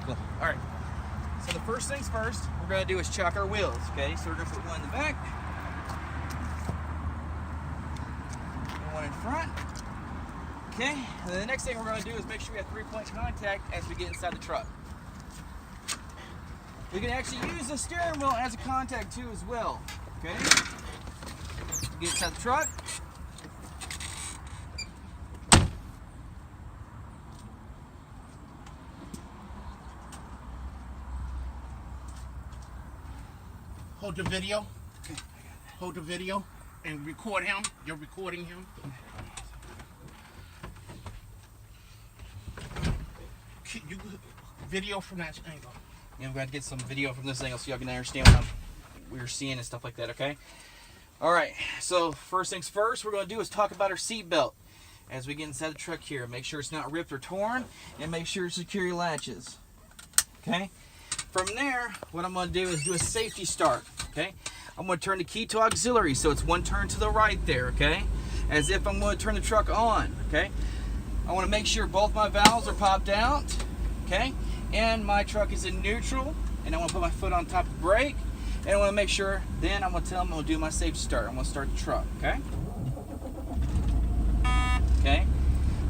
Cool. All right. So the first things first, we're going to do is chock our wheels. Okay. So we're going to put one in the back, and one in front. Okay. And then the next thing we're going to do is make sure we have 3-point contact as we get inside the truck. We can actually use the steering wheel as a contact too as well. Okay. Get inside the truck. Hold the video. Okay. Hold the video and record him. You're recording him. You video from that angle. Yeah, I'm going to get some video from this angle so y'all can understand what we're seeing and stuff like that, okay? Alright, so first things first, we're going to do is talk about our seat belt as we get inside the truck here. Make sure it's not ripped or torn, and make sure you secure your latches. Okay? From there, what I'm going to do is do a safety start. Okay? I'm going to turn the key to auxiliary, so it's one turn to the right there, okay? As if I'm going to turn the truck on, okay? I want to make sure both my valves are popped out, okay? And my truck is in neutral, and I want to put my foot on top of the brake, and I want to make sure, then I'm going to tell them I'm going to do my safety start. I'm going to start the truck, okay? Okay?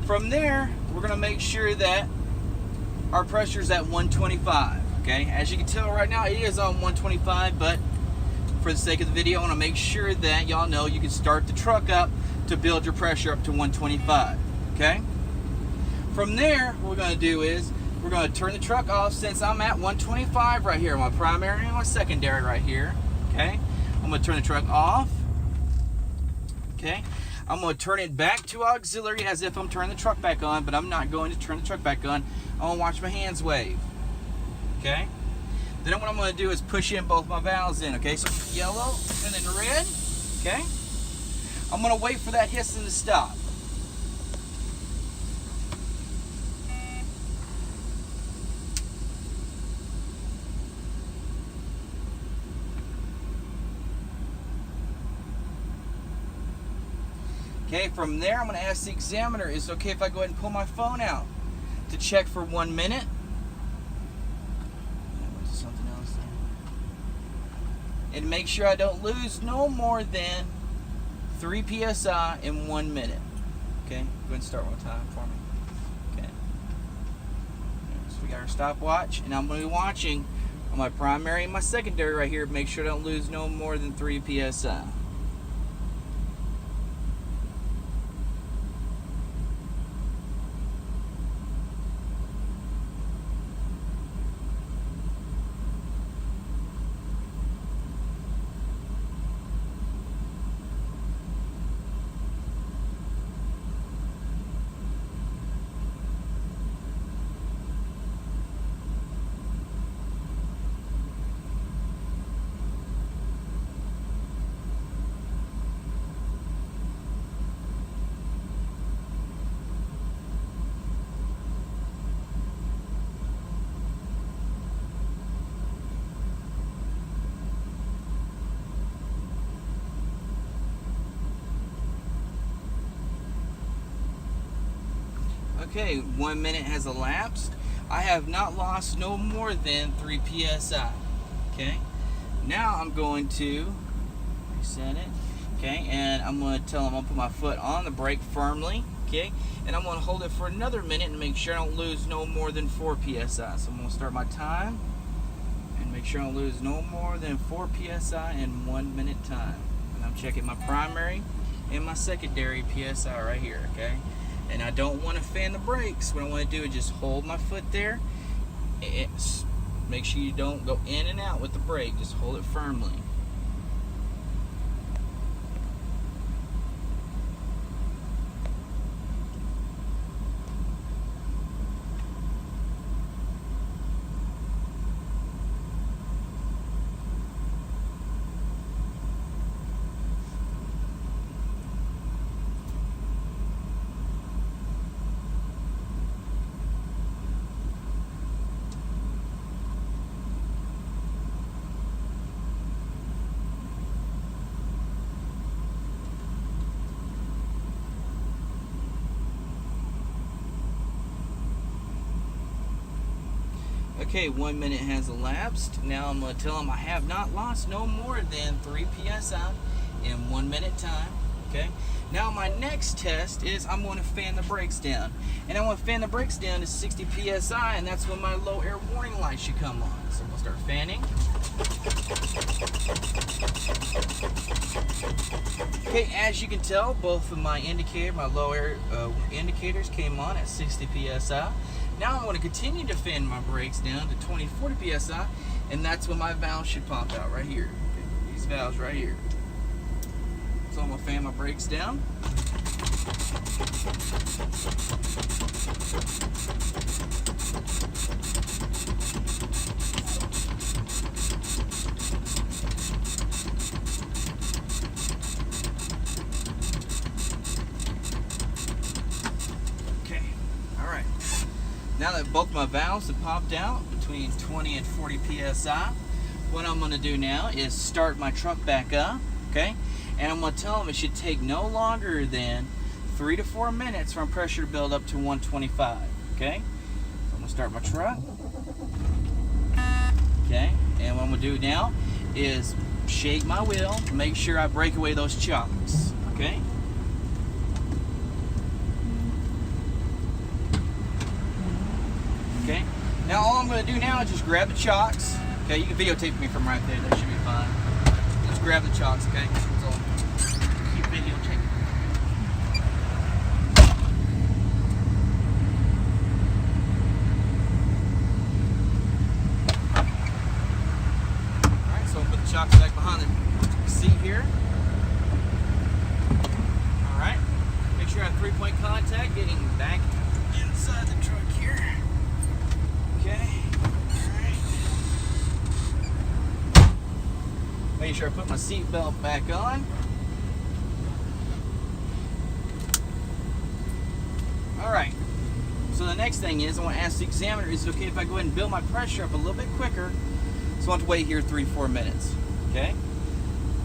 From there, we're going to make sure that our pressure is at 125, okay? As you can tell right now, it is on 125, but for the sake of the video, I want to make sure that y'all know you can start the truck up to build your pressure up to 125, okay? From there, what we're going to do is we're going to turn the truck off since I'm at 125 right here, my primary and my secondary right here, okay? I'm going to turn the truck off, okay? I'm going to turn it back to auxiliary as if I'm turning the truck back on, but I'm not going to turn the truck back on. I'm going to watch my hands wave, okay? Then what I'm going to do is push in both my valves in, okay? So yellow and then red, okay? I'm going to wait for that hissing to stop. Okay, from there, I'm going to ask the examiner, is it okay if I go ahead and pull my phone out to check for 1 minute? Something else there. And make sure I don't lose no more than 3 psi in 1 minute. Okay, go ahead and start one time for me. Okay. So we got our stopwatch, and I'm going to be watching on my primary and my secondary right here. Make sure I don't lose no more than 3 psi. Okay, 1 minute has elapsed. I have not lost no more than 3 psi. Okay, now I'm going to reset it. Okay, and I'm going to tell them I'll put my foot on the brake firmly. Okay, and I'm going to hold it for another minute and make sure I don't lose no more than 4 psi. So I'm going to start my time and make sure I don't lose no more than 4 psi in 1 minute time. And I'm checking my primary and my secondary psi right here. Okay. And I don't want to fan the brakes. What I want to do is just hold my foot there. Make sure you don't go in and out with the brake. Just hold it firmly. Okay, 1 minute has elapsed. Now I'm going to tell them I have not lost no more than 3 psi in 1 minute time. Okay. Now my next test is I'm going to fan the brakes down, and I'm going to fan the brakes down to 60 psi, and that's when my low air warning light should come on. So we'll start fanning. Okay, as you can tell, both of my low air indicators came on at 60 psi. Now I'm going to continue to fan my brakes down to 40 psi, and that's when my valves should pop out right here. Okay, these valves right here. So I'm going to fan my brakes down. Okay, all right. Now that both my valves have popped out between 20 and 40 psi, what I'm going to do now is start my truck back up, okay? And I'm going to tell them it should take no longer than 3 to 4 minutes for pressure to build up to 125, okay? So I'm going to start my truck, okay? And what I'm going to do now is shake my wheel, make sure I break away those chocks, okay? Okay, now all I'm going to do now is just grab the chocks. Okay, you can videotape me from right there, that should be fine. Just grab the chocks, okay? That's all. Keep videotaping. Alright, so I'll put the chocks back behind the seat here. Alright, make sure I have 3-point contact getting back inside the truck here. Okay, alright. Make sure I put my seat belt back on. Alright, so the next thing is I want to ask the examiner, is it okay if I go ahead and build my pressure up a little bit quicker? So I want to wait here 3-4 minutes. Okay?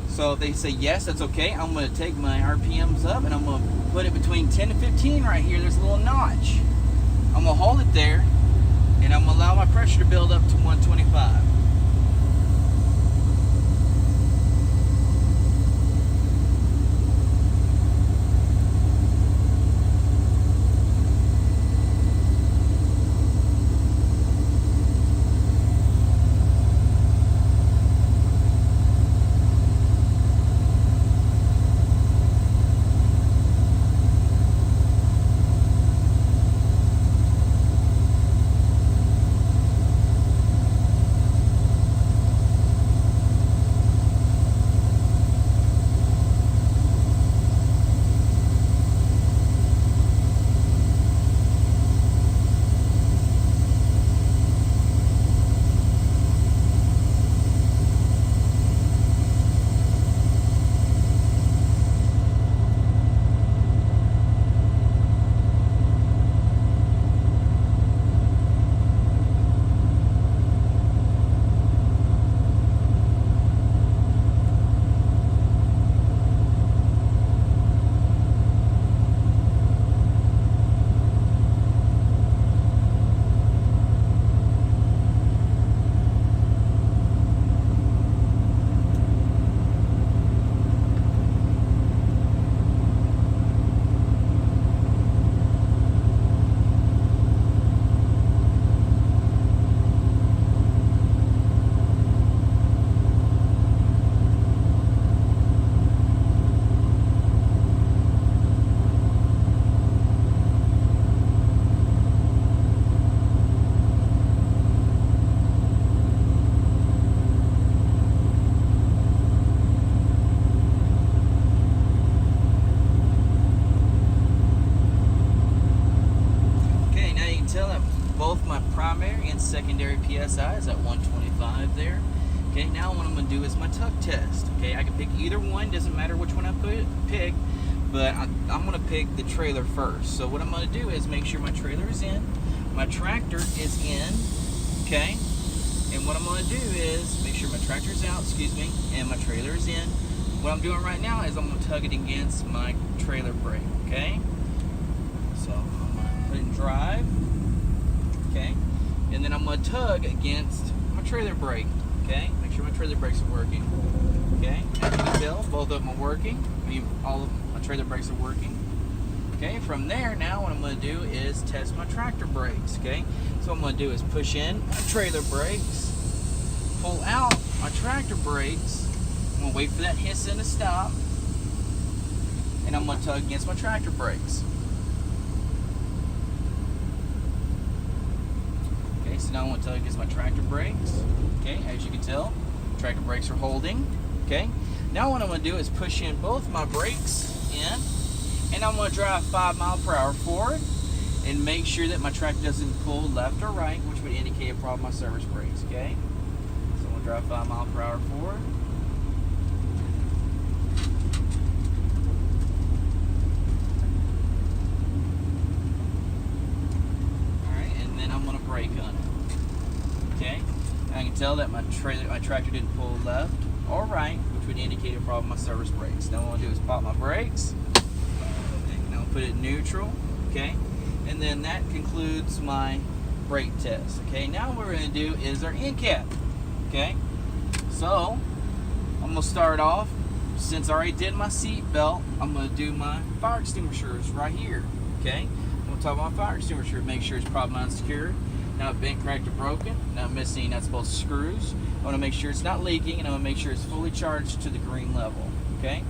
So if they say yes, that's okay. I'm going to take my RPMs up and I'm going to put it between 10 to 15 right here. There's a little notch. I'm going to hold it there. And I'm going to allow my pressure to build up to 125. Secondary PSI is at 125 there. Okay, now what I'm going to do is my tuck test. Okay, I can pick either one, doesn't matter which one I pick, but I'm going to pick the trailer first. So what I'm going to do is make sure my trailer is in, my tractor is in, okay, and what I'm going to do is make sure my tractor is out, and my trailer is in. What I'm doing right now is I'm going to tug it against my trailer brake, okay? So I'm going to put it in drive, okay? And then then I'm going to tug against my trailer brake. Okay, make sure my trailer brakes are working. Okay, as you can tell, both of them are working. I mean, all of my trailer brakes are working. Okay, from there, now what I'm going to do is test my tractor brakes. Okay, so what I'm going to do is push in my trailer brakes, pull out my tractor brakes. I'm going to wait for that hissing to stop, and I'm going to tug against my tractor brakes. Okay, so now I'm going to tug against my tractor brakes. Okay, as you can tell, tractor brakes are holding. Okay, now what I'm going to do is push in both my brakes in, and I'm going to drive 5 miles per hour forward and make sure that my tractor doesn't pull left or right, which would indicate a problem with my service brakes. Okay, so I'm going to drive 5 miles per hour forward. Brake on it. Okay, I can tell that my tractor didn't pull left or right, which would indicate a problem with my service brakes. Now what I'm going to do is pop my brakes. Okay, now I'll put it in neutral. Okay, and then that concludes my brake test. Okay, now what we're going to do is our Incab. Okay, so I'm going to start off. Since I already did my seat belt, I'm going to do my fire extinguishers right here. Okay, I'm going to talk about my fire extinguisher, make sure it's problem unsecured. Not bent, cracked, or broken. Not missing nuts, bolts, screws. I want to make sure it's not leaking, and I want to make sure it's fully charged to the green level. Okay.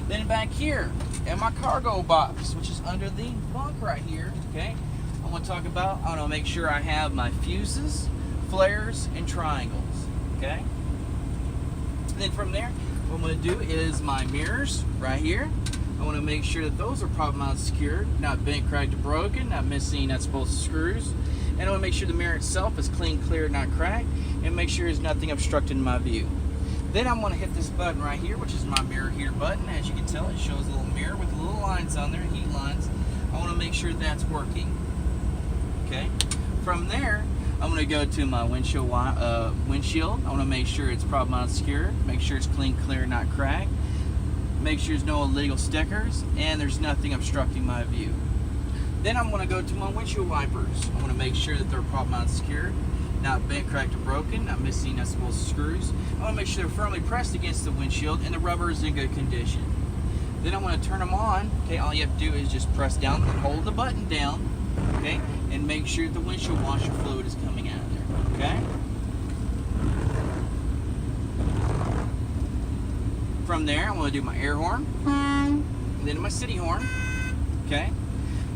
Then back here, in my cargo box, which is under the bunk right here. Okay. I want to talk about. I want to make sure I have my fuses, flares, and triangles. Okay. And then from there, what I'm going to do is my mirrors right here. I want to make sure that those are problem unsecured, not bent, cracked, or broken, not missing nuts, bolts, screws. And I want to make sure the mirror itself is clean, clear, not cracked, and make sure there's nothing obstructing my view. Then I'm going to hit this button right here, which is my mirror here button. As you can tell, it shows a little mirror with little lines on there, heat lines. I want to make sure that's working. Okay. From there, I'm going to go to my windshield. I want to make sure it's problem unsecured, make sure it's clean, clear, not cracked. Make sure there's no illegal stickers, and there's nothing obstructing my view. Then I'm going to go to my windshield wipers. I want to make sure that they're problem unsecured, not bent, cracked, or broken, not missing nuts, bolts, screws. I want to make sure they're firmly pressed against the windshield and the rubber is in good condition. Then I'm going to turn them on. Okay, all you have to do is just press down and hold the button down. Okay, and make sure the windshield washer fluid is coming out of there. Okay. From there, I'm going to do my air horn, and then my city horn. Okay.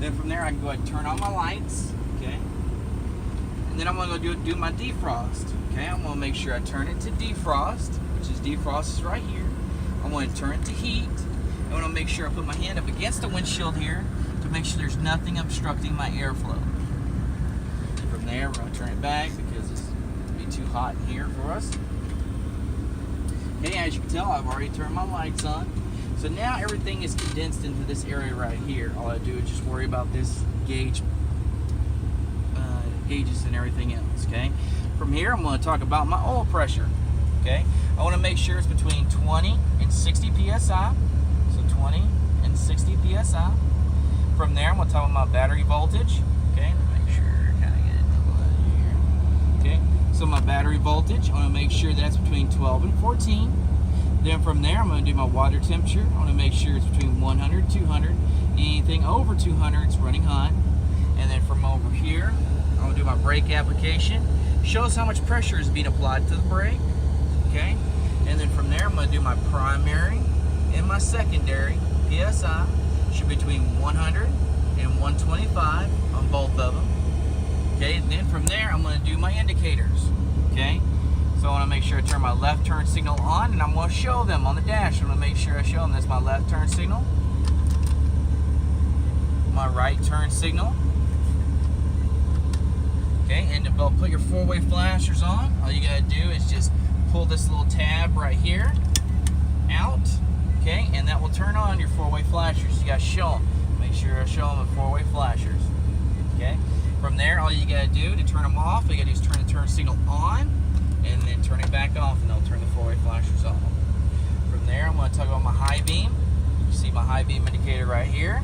Then from there, I can go ahead and turn on my lights. Okay. And then I'm going to go do my defrost. Okay. I'm going to make sure I turn it to defrost, which is defrost is right here. I'm going to turn it to heat. I want to make sure I put my hand up against the windshield here to make sure there's nothing obstructing my airflow. And from there, we're going to turn it back because it's going to be too hot in here for us. Okay, as you can tell, I've already turned my lights on. So now everything is condensed into this area right here. All I do is just worry about this gauges and everything else, okay? From here, I'm going to talk about my oil pressure, okay? I want to make sure it's between 20 and 60 PSI. So 20 and 60 PSI. From there, I'm going to talk about my battery voltage, okay? Make sure I kind of get it here. Okay, so my battery voltage, I want to make sure that's between 12 and 14. Then from there, I'm going to do my water temperature. I want to make sure it's between 100 and 200. Anything over 200 is running hot. And then from over here, I'm going to do my brake application. Shows how much pressure is being applied to the brake. Okay. And then from there, I'm going to do my primary and my secondary PSI. Should be between 100 and 125 on both of them. Okay. And then from there, I'm going to do my indicators. Okay. So I want to make sure I turn my left turn signal on, and I'm going to show them on the dash. I'm going to make sure I show them that's my left turn signal, my right turn signal. Okay, and if I'll put your four-way flashers on, all you got to do is just pull this little tab right here out, okay, and that will turn on your four-way flashers. You got to show them. Make sure I show them the four-way flashers. Okay, from there, all you got to do to turn them off, all you got to do is turn the turn signal on, and then turn it back off, and they'll turn the four-way flashers off. From there, I'm going to talk about my high beam. You see my high beam indicator right here.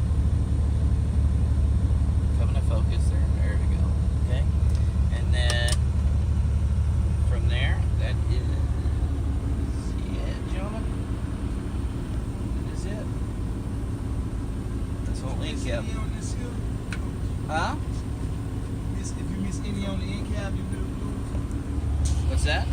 Coming to focus there. There we go. Okay. And then Incab. Huh? If you miss any on the Incab, you will lose. What's that?